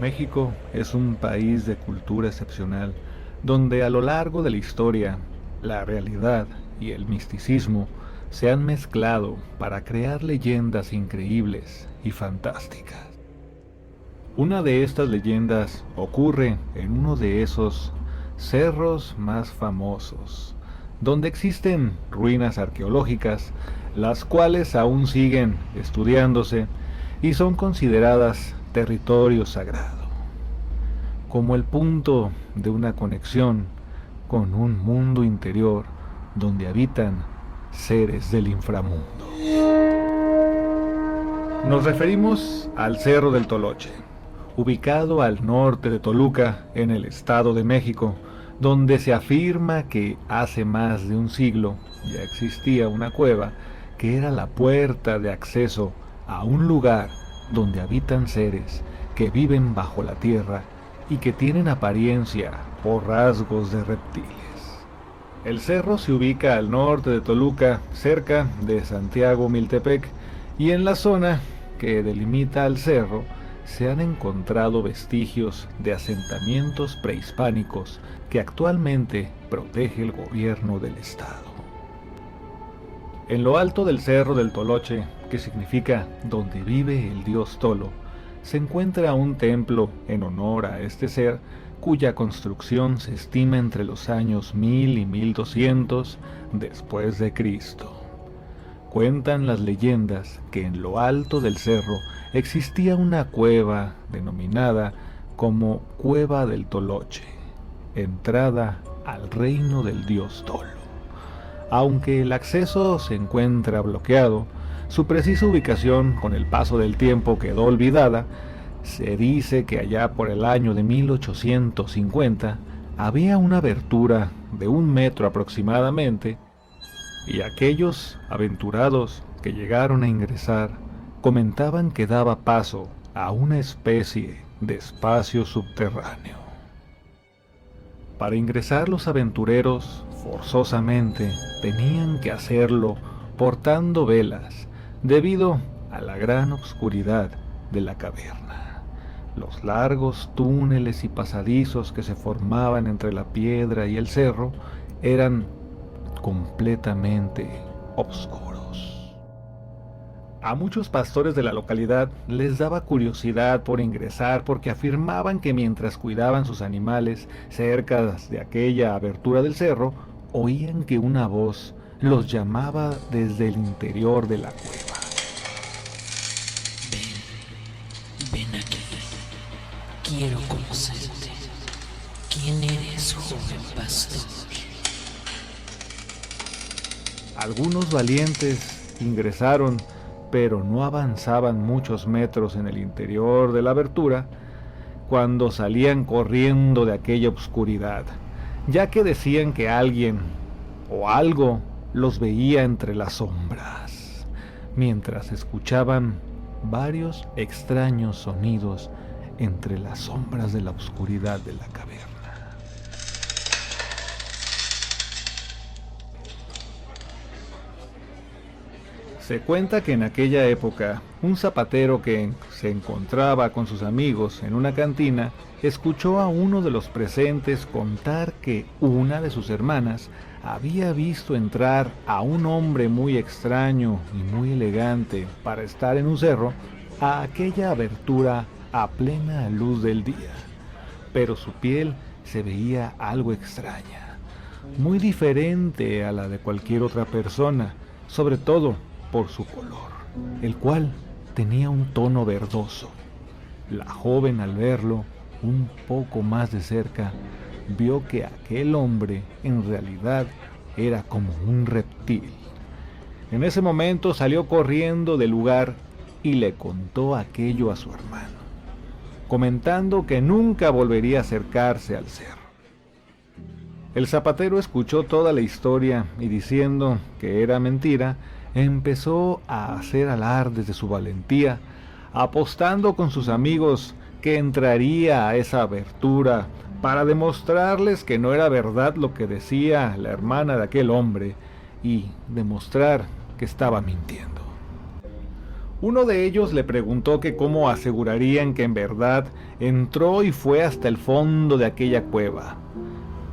México es un país de cultura excepcional, donde a lo largo de la historia, la realidad y el misticismo se han mezclado para crear leyendas increíbles y fantásticas. Una de estas leyendas ocurre en uno de esos cerros más famosos, donde existen ruinas arqueológicas, las cuales aún siguen estudiándose y son consideradas territorio sagrado, como el punto de una conexión con un mundo interior donde habitan seres del inframundo. Nos referimos al Cerro del Toloche, ubicado al norte de Toluca, en el Estado de México, donde se afirma que hace más de un siglo ya existía una cueva que era la puerta de acceso a un lugar donde habitan seres que viven bajo la tierra y que tienen apariencia o rasgos de reptiles. El cerro se ubica al norte de Toluca, cerca de Santiago Miltepec, y en la zona que delimita al cerro se han encontrado vestigios de asentamientos prehispánicos que actualmente protege el gobierno del estado. En lo alto del Cerro del Toloche, que significa donde vive el dios Tolo, se encuentra un templo en honor a este ser, cuya construcción se estima entre los años 1000 y 1200 después de Cristo. Cuentan las leyendas que en lo alto del cerro existía una cueva denominada como Cueva del Toloche, entrada al reino del dios Tolo. Aunque el acceso se encuentra bloqueado, su precisa ubicación con el paso del tiempo quedó olvidada. Se dice que allá por el año de 1850 había una abertura de 1 metro aproximadamente, y aquellos aventurados que llegaron a ingresar comentaban que daba paso a una especie de espacio subterráneo. Para ingresar, los aventureros forzosamente tenían que hacerlo portando velas debido a la gran oscuridad de la caverna. Los largos túneles y pasadizos que se formaban entre la piedra y el cerro eran completamente oscuros. A muchos pastores de la localidad les daba curiosidad por ingresar, porque afirmaban que mientras cuidaban sus animales cerca de aquella abertura del cerro, oían que una voz los llamaba desde el interior de la cueva. Ven aquí. Quiero conocerte. ¿Quién eres, joven pastor? Algunos valientes ingresaron, pero no avanzaban muchos metros en el interior de la abertura cuando salían corriendo de aquella oscuridad, ya que decían que alguien o algo los veía entre las sombras, mientras escuchaban varios extraños sonidos entre las sombras de la oscuridad de la caverna. Se cuenta que en aquella época, un zapatero que se encontraba con sus amigos en una cantina, escuchó a uno de los presentes contar que una de sus hermanas había visto entrar a un hombre muy extraño y muy elegante para estar en un cerro a aquella abertura a plena luz del día, pero su piel se veía algo extraña, muy diferente a la de cualquier otra persona, sobre todo por su color, el cual tenía un tono verdoso. La joven, al verlo un poco más de cerca, vio que aquel hombre en realidad era como un reptil. En ese momento salió corriendo del lugar y le contó aquello a su hermano, comentando que nunca volvería a acercarse al cerro. El zapatero escuchó toda la historia y, diciendo que era mentira, empezó a hacer alardes de su valentía, apostando con sus amigos que entraría a esa abertura para demostrarles que no era verdad lo que decía la hermana de aquel hombre y demostrar que estaba mintiendo. Uno de ellos le preguntó que cómo asegurarían que en verdad entró y fue hasta el fondo de aquella cueva.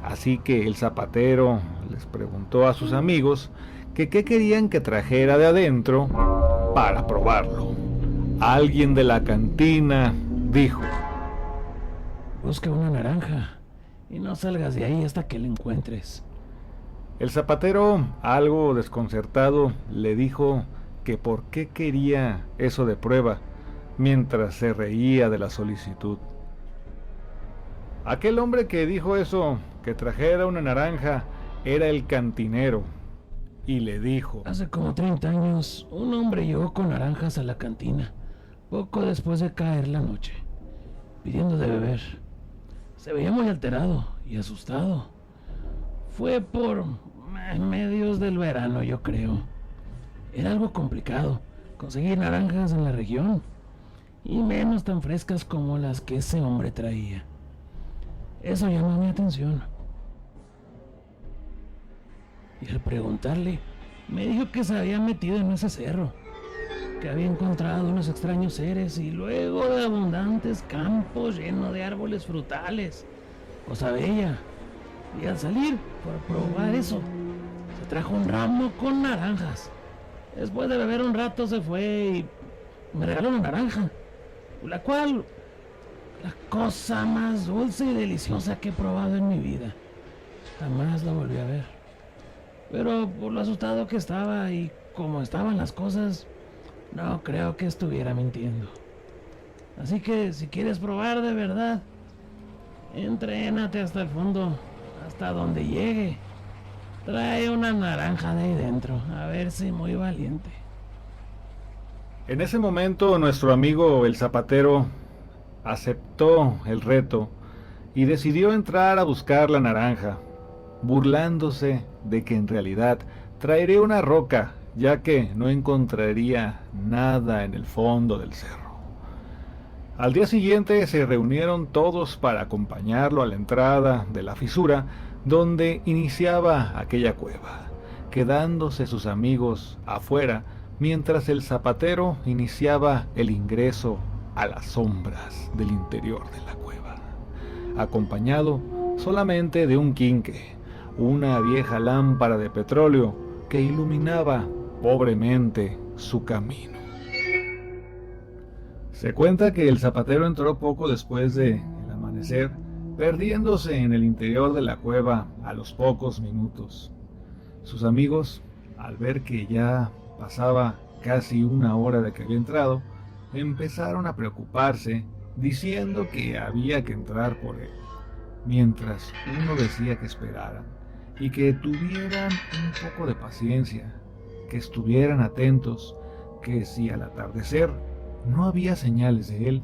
Así que el zapatero les preguntó a sus amigos que qué querían que trajera de adentro para probarlo. Alguien de la cantina dijo: Busca una naranja y no salgas de ahí hasta que la encuentres. El zapatero, algo desconcertado, le dijo que por qué quería eso de prueba, mientras se reía de la solicitud. Aquel hombre que dijo eso, que trajera una naranja, era el cantinero, y le dijo: Hace como 30 años, un hombre llegó con naranjas a la cantina, poco después de caer la noche, pidiendo de beber. Se veía muy alterado y asustado. Fue por medios del verano, yo creo. Era algo complicado conseguir naranjas en la región, y menos tan frescas como las que ese hombre traía. Eso llamó mi atención. Y al preguntarle, me dijo que se había metido en ese cerro, que había encontrado unos extraños seres y luego de abundantes campos llenos de árboles frutales, cosa bella. Y al salir por probar eso, se trajo un ramo con naranjas. Después de beber un rato se fue y me regaló una naranja, la cual, la cosa más dulce y deliciosa que he probado en mi vida. Jamás la volví a ver. Pero por lo asustado que estaba y como estaban las cosas, no creo que estuviera mintiendo. Así que si quieres probar de verdad, entrénate hasta el fondo, hasta donde llegue. Trae una naranja de ahí dentro, a ver si muy valiente. En ese momento nuestro amigo el zapatero aceptó el reto y decidió entrar a buscar la naranja, burlándose de que en realidad traería una roca, ya que no encontraría nada en el fondo del cerro. Al día siguiente se reunieron todos para acompañarlo a la entrada de la fisura donde iniciaba aquella cueva, quedándose sus amigos afuera mientras el zapatero iniciaba el ingreso a las sombras del interior de la cueva, acompañado solamente de un quinque, una vieja lámpara de petróleo que iluminaba pobremente su camino. Se cuenta que el zapatero entró poco después del amanecer, perdiéndose en el interior de la cueva a los pocos minutos. Sus amigos, al ver que ya pasaba casi una hora de que había entrado, empezaron a preocuparse, diciendo que había que entrar por él, mientras uno decía que esperaran y que tuvieran un poco de paciencia, que estuvieran atentos, que si al atardecer no había señales de él,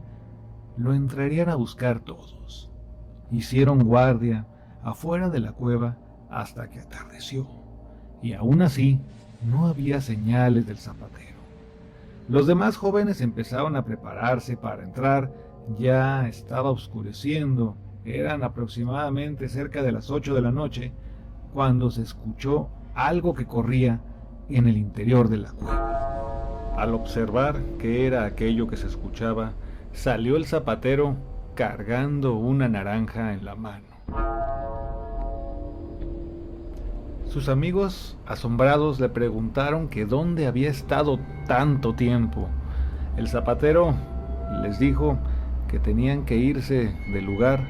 lo entrarían a buscar todos. Hicieron guardia afuera de la cueva hasta que atardeció, y aún así no había señales del zapatero. Los demás jóvenes empezaron a prepararse para entrar. Ya estaba oscureciendo, eran aproximadamente cerca de las 8 de la noche, cuando se escuchó algo que corría en el interior de la cueva. Al observar qué era aquello que se escuchaba, salió el zapatero cargando una naranja en la mano. Sus amigos, asombrados, le preguntaron que dónde había estado tanto tiempo. El zapatero les dijo que tenían que irse del lugar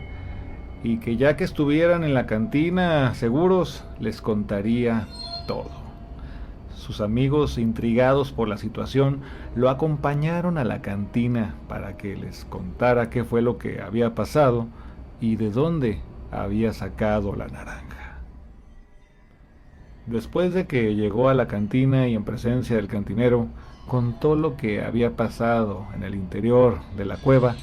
y que ya que estuvieran en la cantina seguros, les contaría todo. Sus amigos, intrigados por la situación, lo acompañaron a la cantina para que les contara qué fue lo que había pasado y de dónde había sacado la naranja. Después de que llegó a la cantina y en presencia del cantinero, contó lo que había pasado en el interior de la cueva,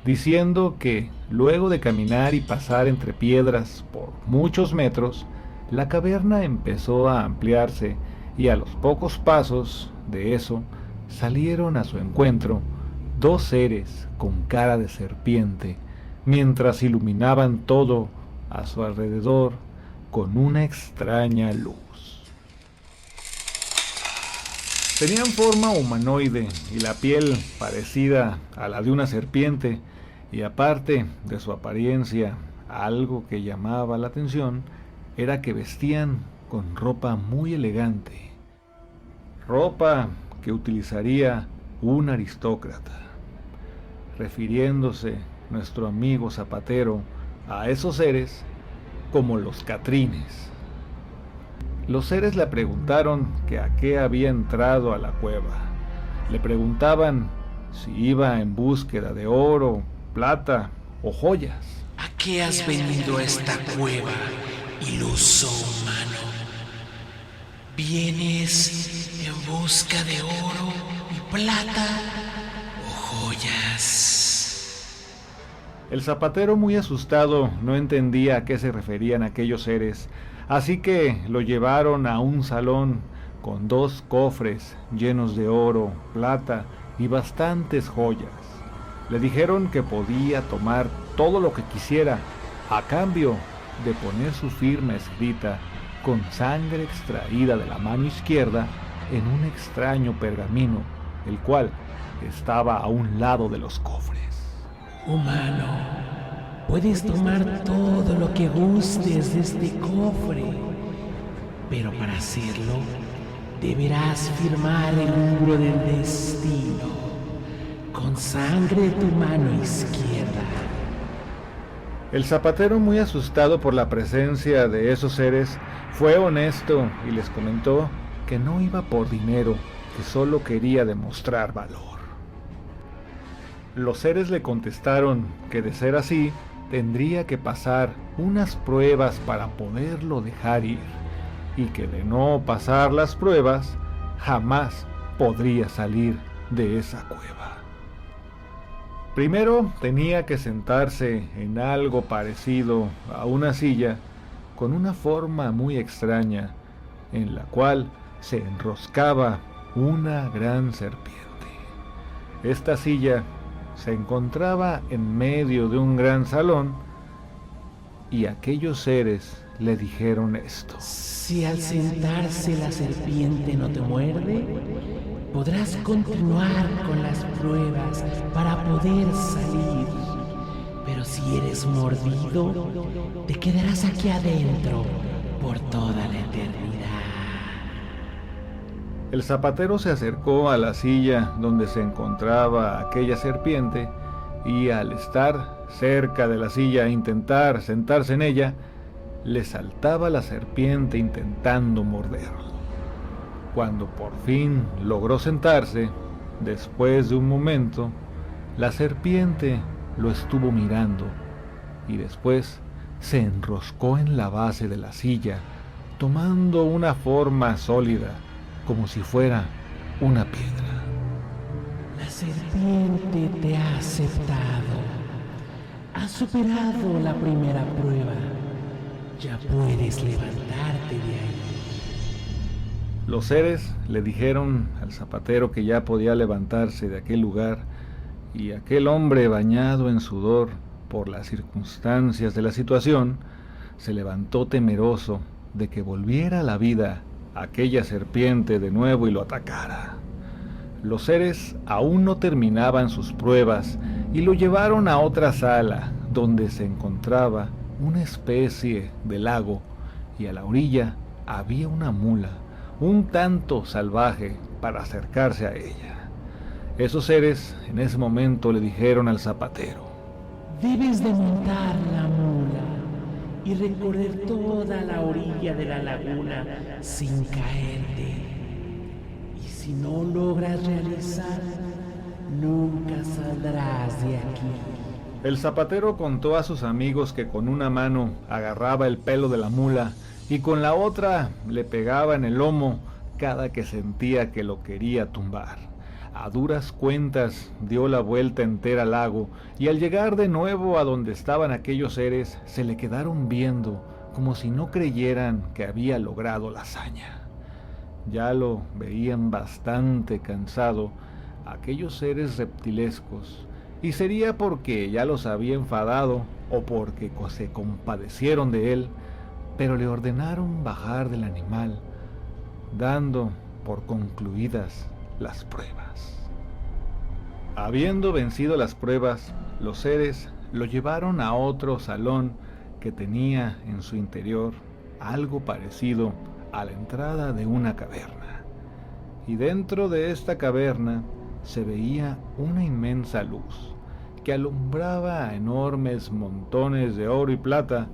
diciendo que luego de caminar y pasar entre piedras por muchos metros, la caverna empezó a ampliarse y a los pocos pasos de eso salieron a su encuentro dos seres con cara de serpiente, mientras iluminaban todo a su alrededor con una extraña luz. Tenían forma humanoide y la piel parecida a la de una serpiente, y aparte de su apariencia, algo que llamaba la atención era que vestían con ropa muy elegante, ropa que utilizaría un aristócrata, refiriéndose nuestro amigo Zapatero a esos seres como los catrines. Los seres le preguntaron que a qué había entrado a la cueva. Le preguntaban si iba en búsqueda de oro, plata o joyas. ¿A qué has venido a esta cueva, iluso humano? ¿Vienes en busca de oro y plata o joyas? El zapatero, muy asustado, no entendía a qué se referían aquellos seres, así que lo llevaron a un salón con 2 cofres llenos de oro, plata y bastantes joyas. Le dijeron que podía tomar todo lo que quisiera a cambio de poner su firma escrita con sangre extraída de la mano izquierda en un extraño pergamino, el cual estaba a un lado de los cofres. Humano, puedes tomar todo lo que gustes de este cofre, pero para hacerlo deberás firmar el libro del destino con sangre de tu mano izquierda. El zapatero, muy asustado por la presencia de esos seres, fue honesto y les comentó que no iba por dinero, que solo quería demostrar valor. Los seres le contestaron que de ser así, tendría que pasar unas pruebas para poderlo dejar ir, y que de no pasar las pruebas, jamás podría salir de esa cueva. Primero tenía que sentarse en algo parecido a una silla con una forma muy extraña, en la cual se enroscaba una gran serpiente. Esta silla se encontraba en medio de un gran salón, y aquellos seres le dijeron esto: Si al sentarse la serpiente no te muerde, podrás continuar con las pruebas para poder salir. Pero si eres mordido, te quedarás aquí adentro por toda la eternidad. El zapatero se acercó a la silla donde se encontraba aquella serpiente, y al estar cerca de la silla e intentar sentarse en ella, le saltaba la serpiente intentando morderlo. Cuando por fin logró sentarse, después de un momento, la serpiente lo estuvo mirando y después se enroscó en la base de la silla, tomando una forma sólida, como si fuera una piedra. La serpiente te ha aceptado. Has superado la primera prueba. Ya puedes levantarte de ahí. Los seres le dijeron al zapatero que ya podía levantarse de aquel lugar, y aquel hombre, bañado en sudor por las circunstancias de la situación, se levantó temeroso de que volviera a la vida aquella serpiente de nuevo y lo atacara. Los seres aún no terminaban sus pruebas y lo llevaron a otra sala donde se encontraba una especie de lago, y a la orilla había una mula un tanto salvaje para acercarse a ella. Esos seres en ese momento le dijeron al zapatero: Debes de montar la mula y recorrer toda la orilla de la laguna sin caerte. Y si no logras realizar, nunca saldrás de aquí. El zapatero contó a sus amigos que con una mano agarraba el pelo de la mula y con la otra le pegaba en el lomo cada que sentía que lo quería tumbar. A duras cuentas dio la vuelta entera al lago, y al llegar de nuevo a donde estaban aquellos seres, se le quedaron viendo como si no creyeran que había logrado la hazaña. Ya lo veían bastante cansado aquellos seres reptilescos, y sería porque ya los había enfadado o porque se compadecieron de él, pero le ordenaron bajar del animal, dando por concluidas las pruebas. Habiendo vencido las pruebas, los seres lo llevaron a otro salón que tenía en su interior algo parecido a la entrada de una caverna. Y dentro de esta caverna se veía una inmensa luz que alumbraba a enormes montones de oro y plata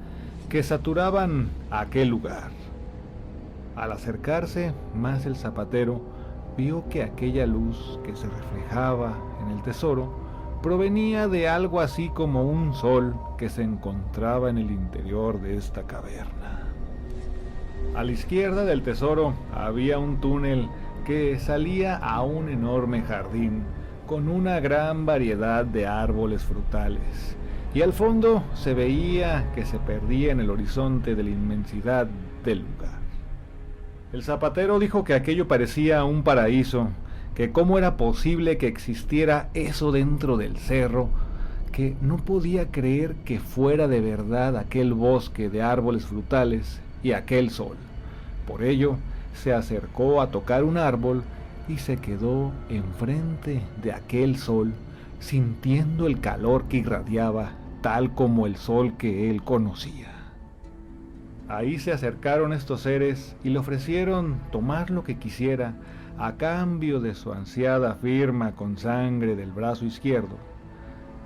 que saturaban aquel lugar. Al acercarse más el zapatero, vio que aquella luz que se reflejaba en el tesoro provenía de algo así como un sol que se encontraba en el interior de esta caverna. A la izquierda del tesoro había un túnel que salía a un enorme jardín con una gran variedad de árboles frutales, y al fondo se veía que se perdía en el horizonte de la inmensidad del lugar. El zapatero dijo que aquello parecía un paraíso, que cómo era posible que existiera eso dentro del cerro, que no podía creer que fuera de verdad aquel bosque de árboles frutales y aquel sol. Por ello, se acercó a tocar un árbol y se quedó enfrente de aquel sol, sintiendo el calor que irradiaba, tal como el sol que él conocía. Ahí se acercaron estos seres y le ofrecieron tomar lo que quisiera a cambio de su ansiada firma con sangre del brazo izquierdo.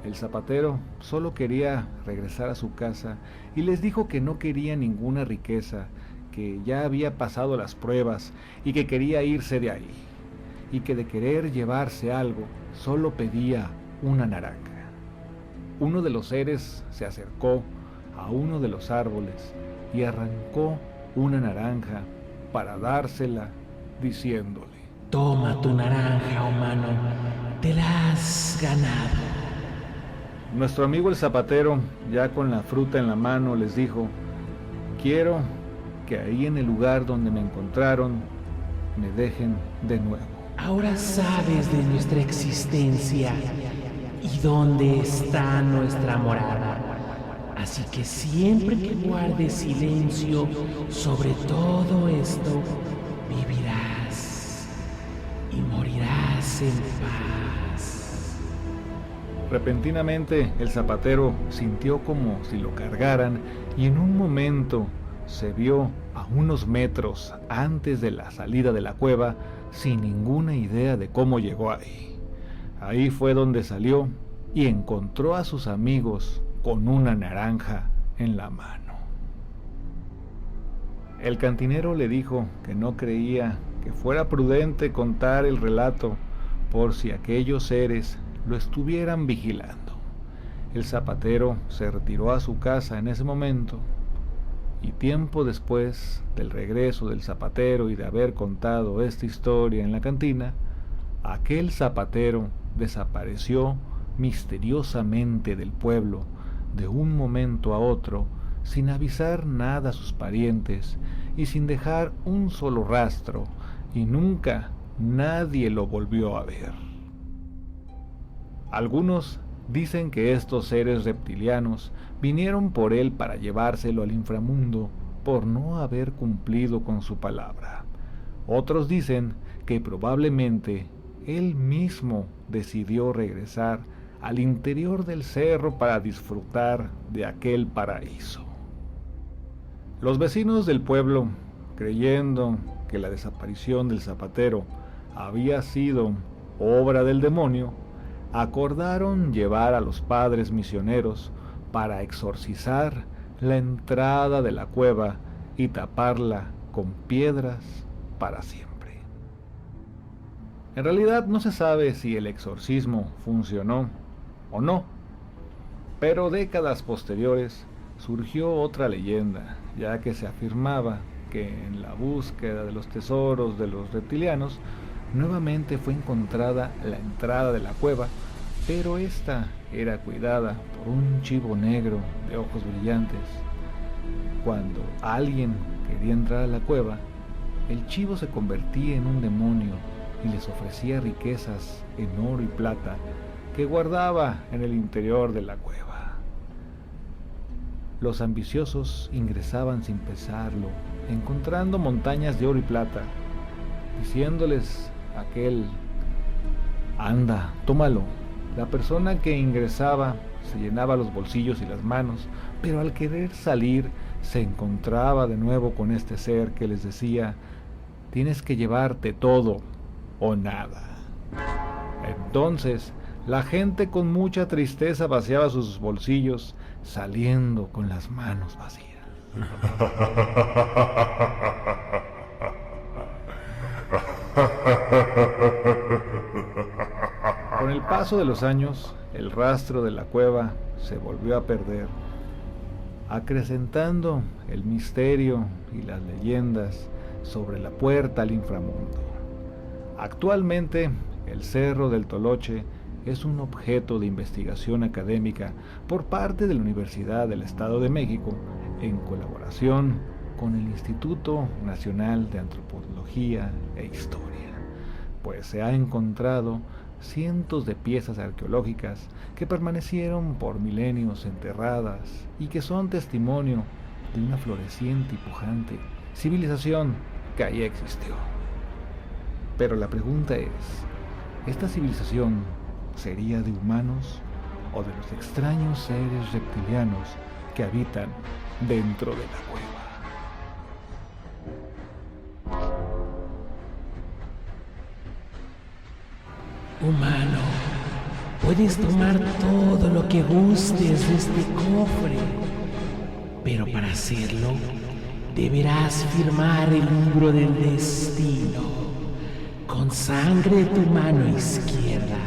El zapatero solo quería regresar a su casa y les dijo que no quería ninguna riqueza, que ya había pasado las pruebas y que quería irse de ahí, y que de querer llevarse algo solo pedía una naranja. Uno de los seres se acercó a uno de los árboles y arrancó una naranja para dársela, diciéndole: Toma tu naranja, humano, te la has ganado. Nuestro amigo el zapatero, ya con la fruta en la mano, les dijo: quiero que ahí en el lugar donde me encontraron me dejen de nuevo. Ahora sabes de nuestra existencia y dónde está nuestra morada. Así que siempre que guardes silencio sobre todo esto, vivirás y morirás en paz. Repentinamente el zapatero sintió como si lo cargaran y en un momento se vio a unos metros antes de la salida de la cueva sin ninguna idea de cómo llegó ahí. Ahí fue donde salió y encontró a sus amigos con una naranja en la mano. El cantinero le dijo que no creía que fuera prudente contar el relato por si aquellos seres lo estuvieran vigilando. El zapatero se retiró a su casa en ese momento, y tiempo después del regreso del zapatero y de haber contado esta historia en la cantina, aquel zapatero desapareció misteriosamente del pueblo de un momento a otro, sin avisar nada a sus parientes y sin dejar un solo rastro, y nunca nadie lo volvió a ver. Algunos dicen que estos seres reptilianos vinieron por él para llevárselo al inframundo por no haber cumplido con su palabra. Otros dicen que probablemente él mismo decidió regresar al interior del cerro para disfrutar de aquel paraíso. Los vecinos del pueblo, creyendo que la desaparición del zapatero había sido obra del demonio, acordaron llevar a los padres misioneros para exorcizar la entrada de la cueva y taparla con piedras para siempre. En realidad no se sabe si el exorcismo funcionó o no, pero décadas posteriores surgió otra leyenda, ya que se afirmaba que en la búsqueda de los tesoros de los reptilianos nuevamente fue encontrada la entrada de la cueva, pero esta era cuidada por un chivo negro de ojos brillantes. Cuando alguien quería entrar a la cueva, el chivo se convertía en un demonio y les ofrecía riquezas en oro y plata que guardaba en el interior de la cueva. Los ambiciosos ingresaban sin pesarlo, encontrando montañas de oro y plata, diciéndoles aquel: anda, tómalo. La persona que ingresaba se llenaba los bolsillos y las manos, pero al querer salir se encontraba de nuevo con este ser que les decía: tienes que llevarte todo o nada. Entonces, la gente con mucha tristeza vaciaba sus bolsillos, saliendo con las manos vacías. Con el paso de los años, el rastro de la cueva se volvió a perder, acrecentando el misterio y las leyendas sobre la puerta al inframundo. Actualmente, el Cerro del Toloche es un objeto de investigación académica por parte de la Universidad del Estado de México, en colaboración con el Instituto Nacional de Antropología e Historia, pues se ha encontrado cientos de piezas arqueológicas que permanecieron por milenios enterradas y que son testimonio de una floreciente y pujante civilización que ahí existió. Pero la pregunta es: ¿esta civilización sería de humanos o de los extraños seres reptilianos que habitan dentro de la cueva? Humano, puedes tomar todo lo que gustes de este cofre, pero para hacerlo deberás firmar el libro del destino con sangre de tu mano izquierda.